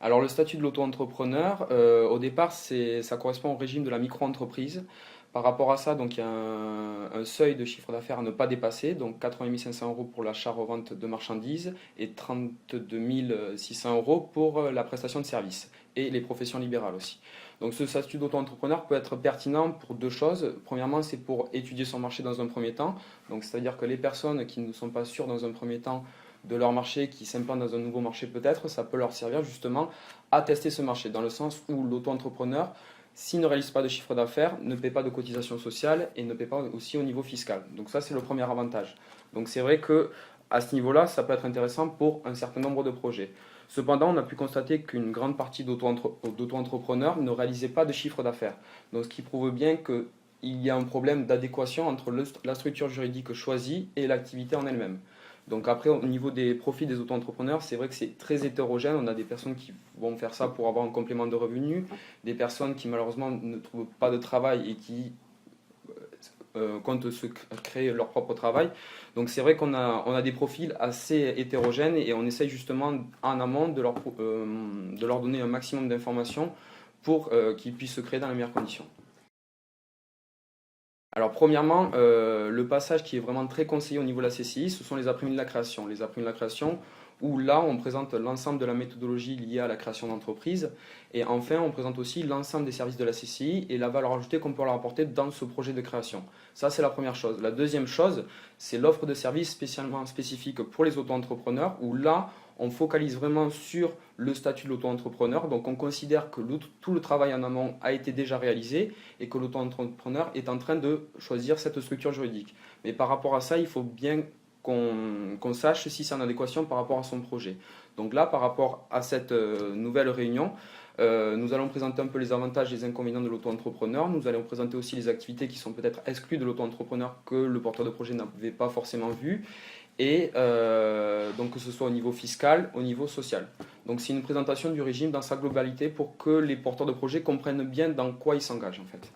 Alors le statut de l'auto-entrepreneur, au départ, ça correspond au régime de la micro-entreprise. Par rapport à ça, donc, il y a un seuil de chiffre d'affaires à ne pas dépasser, donc 80 500 euros pour l'achat-revente de marchandises et 32 600 euros pour la prestation de services et les professions libérales aussi. Donc ce statut d'auto-entrepreneur peut être pertinent pour deux choses. Premièrement, c'est pour étudier son marché dans un premier temps. Donc c'est-à-dire que les personnes qui ne sont pas sûres dans un premier temps de leur marché, qui s'implantent dans un nouveau marché peut-être, ça peut leur servir justement à tester ce marché, dans le sens où l'auto-entrepreneur, s'il ne réalise pas de chiffre d'affaires, ne paie pas de cotisation sociale et ne paie pas aussi au niveau fiscal. Donc ça, c'est le premier avantage. Donc c'est vrai que à ce niveau-là, ça peut être intéressant pour un certain nombre de projets. Cependant, on a pu constater qu'une grande partie d'auto-entrepreneurs ne réalisaient pas de chiffre d'affaires. Donc ce qui prouve bien qu'il y a un problème d'adéquation entre la structure juridique choisie et l'activité en elle-même. Donc après, au niveau des profits des auto-entrepreneurs, c'est vrai que c'est très hétérogène. On a des personnes qui vont faire ça pour avoir un complément de revenus, des personnes qui malheureusement ne trouvent pas de travail et qui comptent se créer leur propre travail. Donc c'est vrai qu'on a des profils assez hétérogènes et on essaye justement en amont de leur donner un maximum d'informations pour qu'ils puissent se créer dans les meilleures conditions. Alors premièrement, le passage qui est vraiment très conseillé au niveau de la CCI, ce sont les après-midi de la création. Les après-midi de la création, où là, on présente l'ensemble de la méthodologie liée à la création d'entreprise. Et enfin, on présente aussi l'ensemble des services de la CCI et la valeur ajoutée qu'on peut leur apporter dans ce projet de création. Ça, c'est la première chose. La deuxième chose, c'est l'offre de services spécialement spécifique pour les auto-entrepreneurs, où là, on focalise vraiment sur le statut de l'auto-entrepreneur. Donc, on considère que tout le travail en amont a été déjà réalisé et que l'auto-entrepreneur est en train de choisir cette structure juridique. Mais par rapport à ça, il faut bien qu'on sache si c'est en adéquation par rapport à son projet. Donc là, par rapport à cette nouvelle réunion, nous allons présenter un peu les avantages et les inconvénients de l'auto-entrepreneur. Nous allons présenter aussi les activités qui sont peut-être exclues de l'auto-entrepreneur que le porteur de projet n'avait pas forcément vues. Et donc que ce soit au niveau fiscal, au niveau social. Donc c'est une présentation du régime dans sa globalité pour que les porteurs de projet comprennent bien dans quoi ils s'engagent en fait.